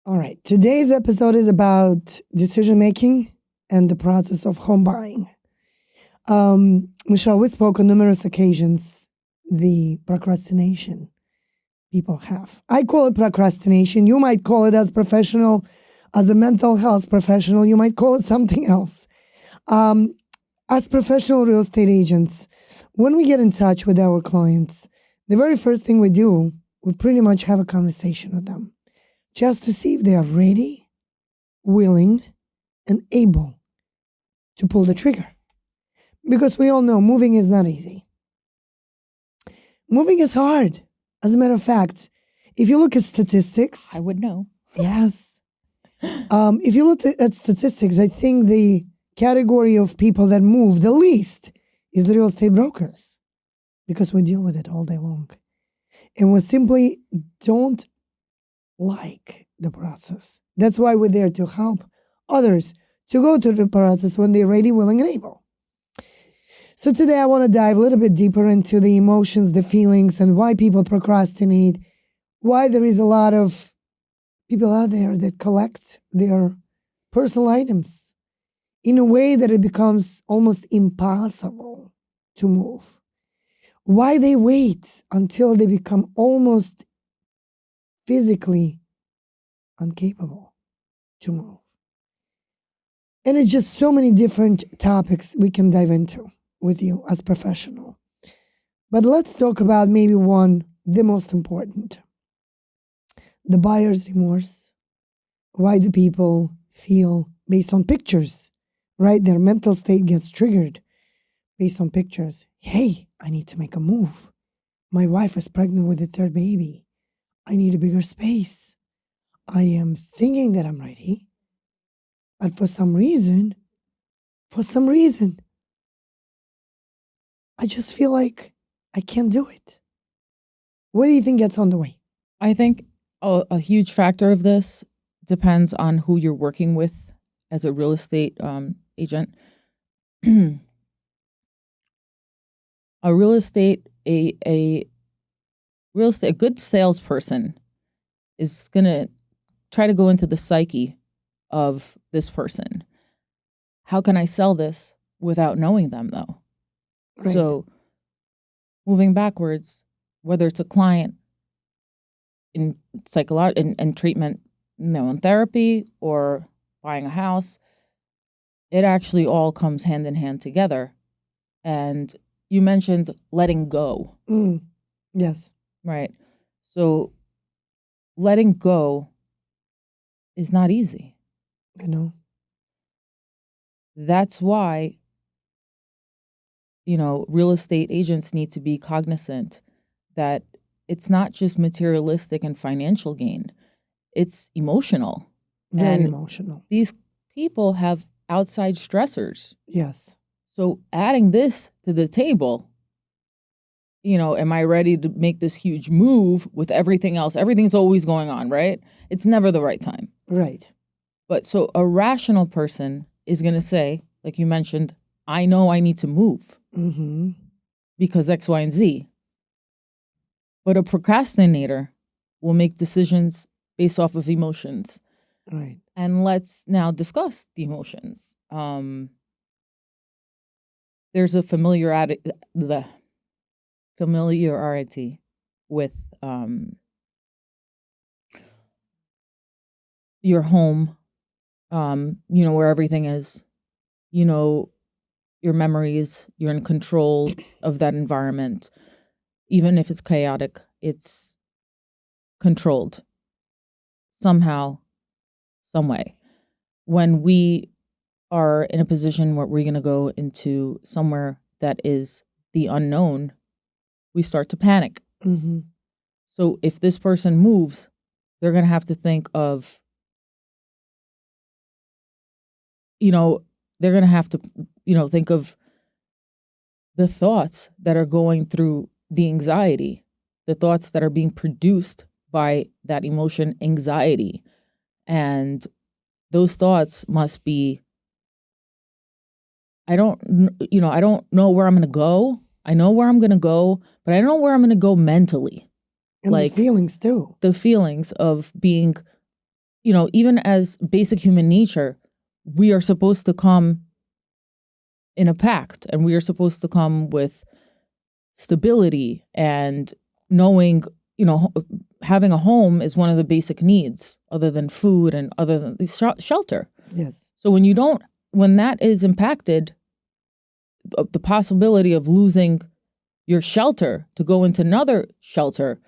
All right. Today's episode is about decision making and the process of home buying. Michelle, we spoke on numerous occasions the procrastination people have. I call it procrastination. You might call it as professional, as a mental health professional, you might call it something else. As professional real estate agents, when we get in touch with our clients, the very first thing we do, we pretty much have a conversation with them just to see if they are ready, willing, and able to pull the trigger. Because we all know moving is not easy. Moving is hard. As a matter of fact, if you look at statistics... I would know. Yes. If you look at statistics, I think the category of people that move the least is the real estate brokers, because we deal with it all day long. And we simply don't like the process. That's why we're there to help others to go through the process when they're ready, willing, and able. So today I want to dive a little bit deeper into the emotions, the feelings, and why people procrastinate, why there is a lot of people out there that collect their personal items in a way that it becomes almost impossible to move. Why they wait until they become almost physically incapable to move. And it's just so many different topics we can dive into with you as professional. But let's talk about maybe one, the most important. The buyer's remorse. Why do people feel based on pictures, right? Their mental state gets triggered based on pictures. Hey, I need to make a move. My wife is pregnant with a third baby. I need a bigger space. I am thinking that I'm ready, but for some reason, I just feel like I can't do it. What do you think gets on the way? I think a huge factor of this depends on who you're working with as a real estate agent. A good salesperson is gonna try to go into the psyche of this person. How can I sell this without knowing them, though? Right. So moving backwards, whether it's a client in in treatment, in therapy, or buying a house, it actually all comes hand in hand together. And you mentioned letting go. Yes. Right. So letting go is not easy. I know. That's why, real estate agents need to be cognizant that it's not just materialistic and financial gain. It's emotional. Very emotional. These people have outside stressors. Yes. So adding this to the table, am I ready to make this huge move with everything else? Everything's always going on, right? It's never the right time. Right. But so a rational person is going to say, like you mentioned, I know I need to move because X, Y, and Z. But a procrastinator will make decisions based off of emotions. Right. And let's now discuss the emotions. There's a familiarity with your home, where everything is, your memories, you're in control of that environment. Even if it's chaotic, it's controlled somehow, some way. When we are in a position where we're going to go into somewhere that is the unknown, we start to panic. So if this person moves, they're going to have to think of, they're going to have to, think of the thoughts that are going through the anxiety, the thoughts that are being produced by that emotion, anxiety. And those thoughts must be, I don't know where I'm going to go. I know where I'm going to go, but I don't know where I'm going to go mentally. And the feelings too. The feelings of being even as basic human nature, we are supposed to come in a pact, and we are supposed to come with stability and knowing, having a home is one of the basic needs other than food and other than shelter. Yes. So when that is impacted, the possibility of losing your shelter to go into another shelter,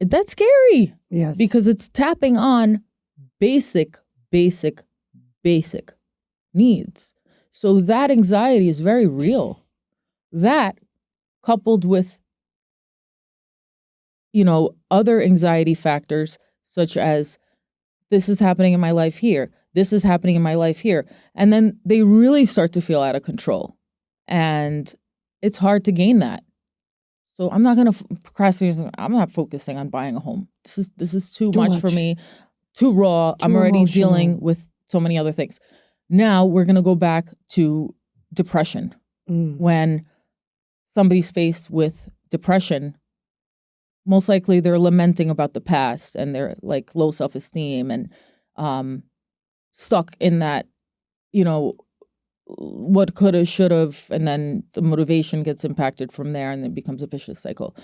that's scary. Yes. Because it's tapping on basic needs. So that anxiety is very real. That coupled with, other anxiety factors such as this is happening in my life here, this is happening in my life here. And then they really start to feel out of control. And it's hard to gain that. So I'm not going to procrastinate. I'm not focusing on buying a home. This is too much for me, too raw. I'm already dealing with so many other things. Now we're going to go back to depression. When somebody's faced with depression, most likely they're lamenting about the past and they're like low self-esteem and stuck in that, what coulda, should've, and then the motivation gets impacted from there and it becomes a vicious cycle.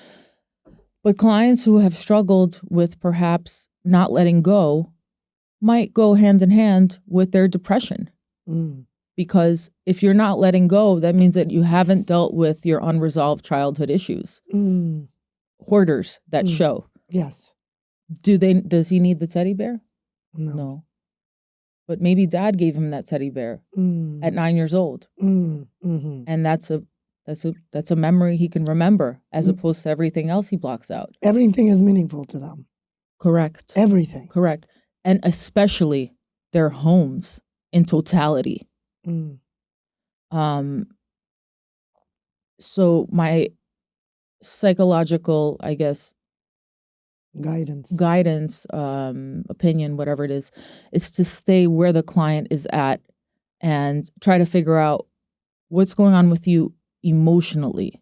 But clients who have struggled with perhaps not letting go might go hand in hand with their depression. Because if you're not letting go, that means that you haven't dealt with your unresolved childhood issues. Hoarders that show. Yes. Does he need the teddy bear? No. But maybe dad gave him that teddy bear at 9 years old. And that's a memory he can remember as opposed to everything else he blocks out. Everything is meaningful to them. Correct. Everything. Correct. And especially their homes in totality. So my psychological, I guess, guidance, opinion, whatever it is to stay where the client is at and try to figure out what's going on with you emotionally.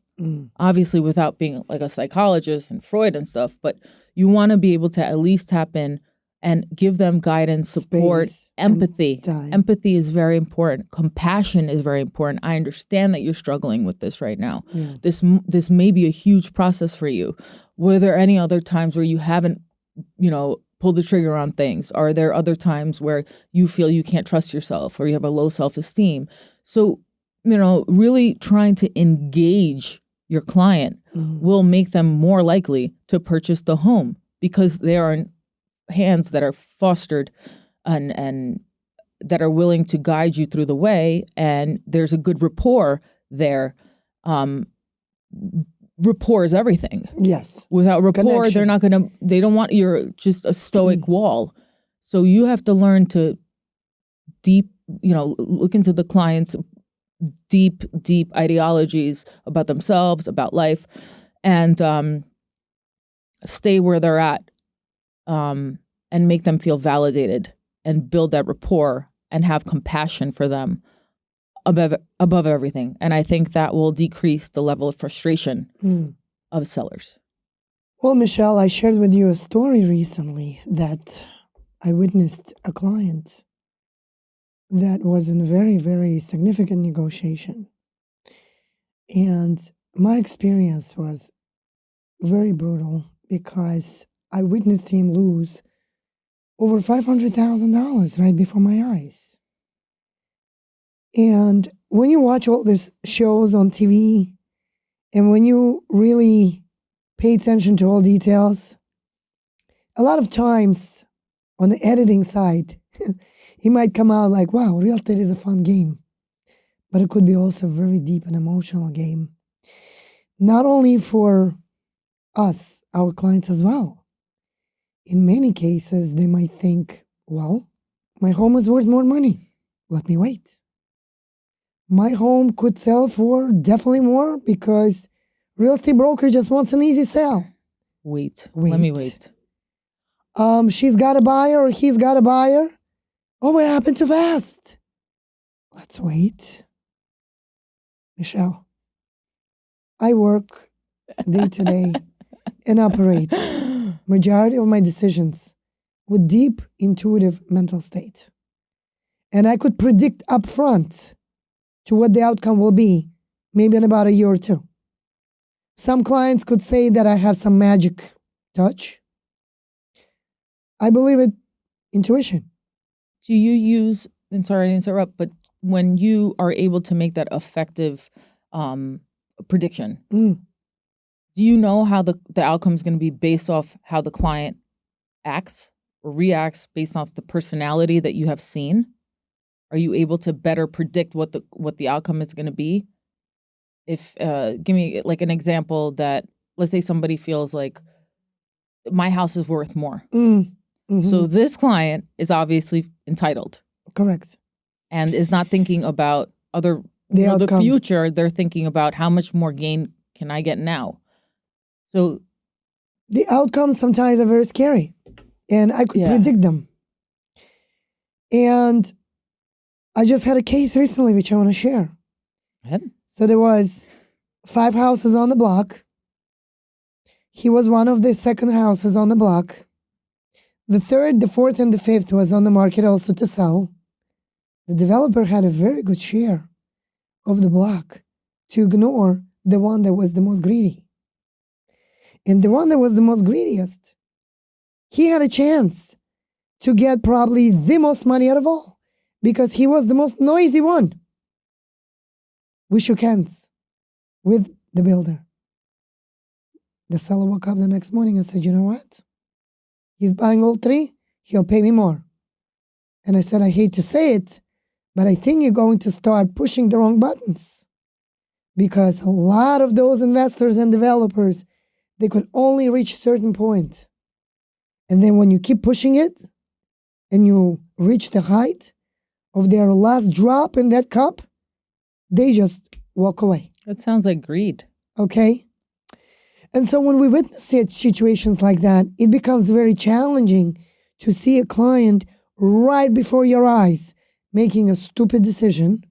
Obviously, without being like a psychologist and Freud and stuff, but you want to be able to at least tap in and give them guidance, support, empathy. Empathy is very important. Compassion is very important. I understand that you're struggling with this right now. Yeah. This may be a huge process for you. Were there any other times where you haven't, pulled the trigger on things? Are there other times where you feel you can't trust yourself or you have a low self-esteem? So, really trying to engage your client will make them more likely to purchase the home because they are in hands that are fostered and that are willing to guide you through the way, and there's a good rapport there. Rapport is everything. Yes. Without rapport, Connection. they don't want you're just a stoic wall. So you have to learn to look into the client's deep ideologies about themselves, about life, and stay where they're at. And make them feel validated and build that rapport and have compassion for them above everything. And I think that will decrease the level of frustration of sellers. Well, Michelle, I shared with you a story recently that I witnessed a client that was in a very, very significant negotiation. And my experience was very brutal because I witnessed him lose over $500,000 right before my eyes. And when you watch all these shows on TV, and when you really pay attention to all details, a lot of times on the editing side, he might come out like, wow, real estate is a fun game. But it could be also a very deep and emotional game. Not only for us, our clients as well. In many cases, they might think, well, my home is worth more money. Let me wait. My home could sell for definitely more because real estate broker just wants an easy sale. Wait. Let me wait. She's got a buyer or he's got a buyer. Oh, it happened too fast. Let's wait. Michelle, I work day to day and operate. Majority of my decisions with deep intuitive mental state. And I could predict upfront to what the outcome will be, maybe in about a year or two. Some clients could say that I have some magic touch. I believe it, intuition. Do you use, and sorry to interrupt, but when you are able to make that effective prediction, do you know how the outcome is going to be based off how the client acts or reacts based off the personality that you have seen? Are you able to better predict what the outcome is going to be? If give me like an example that, let's say somebody feels like my house is worth more. So this client is obviously entitled. Correct. And is not thinking about the future. They're thinking about how much more gain can I get now? So the outcomes sometimes are very scary, and I could predict them. And I just had a case recently which I want to share. So there was 5 houses on the block. He was one of the second houses on the block. The third, the fourth, and the fifth was on the market also to sell. The developer had a very good share of the block to ignore the one that was the most greedy. And the one that was the most greediest, he had a chance to get probably the most money out of all because he was the most noisy one. We shook hands with the builder. The seller woke up the next morning and said, you know what? He's buying all 3. He'll pay me more. And I said, I hate to say it, but I think you're going to start pushing the wrong buttons because a lot of those investors and developers, they could only reach a certain point. And then when you keep pushing it and you reach the height of their last drop in that cup, they just walk away. That sounds like greed. Okay? And so when we witness situations like that, it becomes very challenging to see a client right before your eyes making a stupid decision,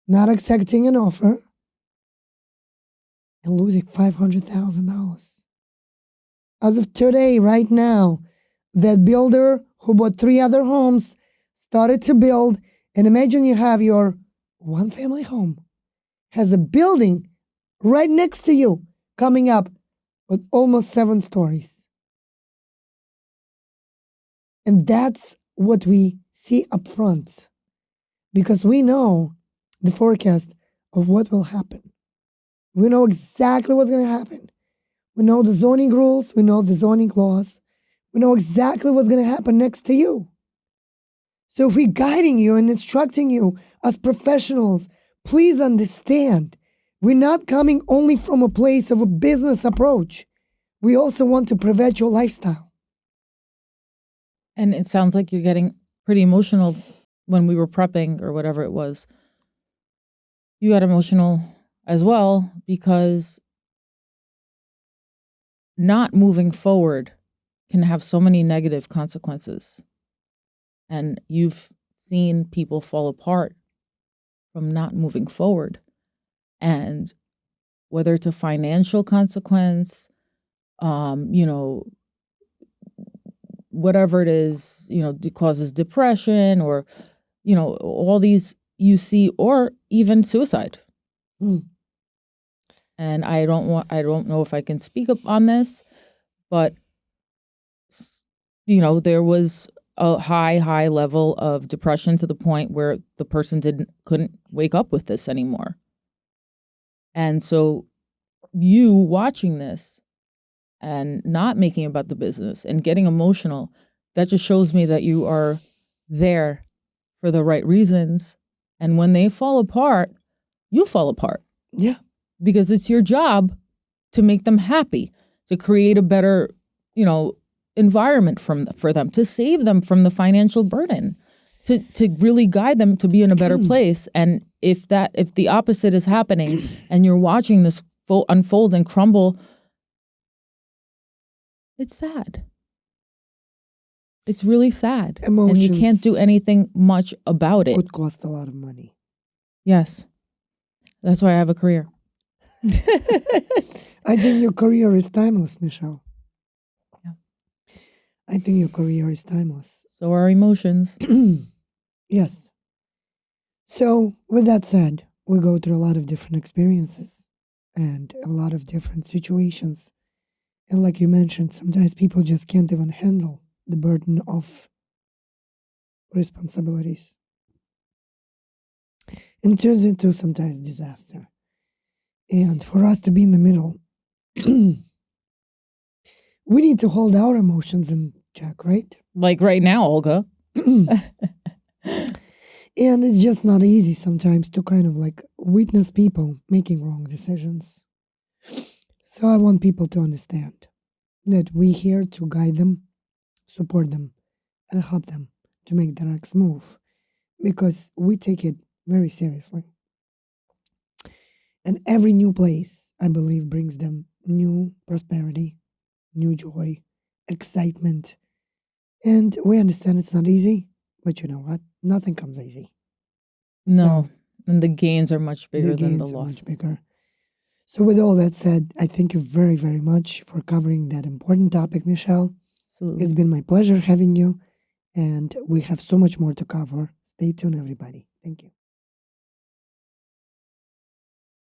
not accepting an offer, and losing $500,000. As of today, right now, that builder who bought 3 other homes started to build, and imagine you have your one-family home, has a building right next to you, coming up with almost 7 stories. And that's what we see up front because we know the forecast of what will happen. We know exactly what's going to happen. We know the zoning rules. We know the zoning laws. We know exactly what's going to happen next to you. So if we're guiding you and instructing you as professionals, please understand we're not coming only from a place of a business approach. We also want to prevent your lifestyle. And it sounds like you're getting pretty emotional when we were prepping or whatever it was. You got emotional as well because not moving forward can have so many negative consequences. And you've seen people fall apart from not moving forward. And whether it's a financial consequence, whatever it is, causes depression or, all these you see, or even suicide. And I don't know if I can speak up on this, but, there was a high level of depression to the point where the person couldn't wake up with this anymore. And so you watching this and not making about the business and getting emotional, that just shows me that you are there for the right reasons. And when they fall apart, you fall apart. Yeah. Because it's your job to make them happy, to create a better, environment for them, to save them from the financial burden, to really guide them to be in a better place. And if the opposite is happening and you're watching this unfold and crumble, it's sad. It's really sad. Emotions. And you can't do anything much about it. Could cost a lot of money. Yes. That's why I have a career. I think your career is timeless, Michelle. Yeah. I think your career is timeless. So are emotions. Yes. So, with that said, we go through a lot of different experiences and a lot of different situations. And like you mentioned, sometimes people just can't even handle the burden of responsibilities. And it turns into sometimes disaster. And for us to be in the middle, we need to hold our emotions in check, right? Like right now, Olga. And it's just not easy sometimes to kind of like witness people making wrong decisions. So I want people to understand that we're here to guide them, support them, and help them to make the next move because we take it very seriously. And every new place, I believe, brings them new prosperity, new joy, excitement. And we understand it's not easy, but you know what? Nothing comes easy. No. And the gains are much bigger The than the gains are losses. much bigger. So, with all that said, I thank you very, very much for covering that important topic, Michelle. Absolutely. It's been my pleasure having you, and we have so much more to cover. Stay tuned, everybody. Thank you.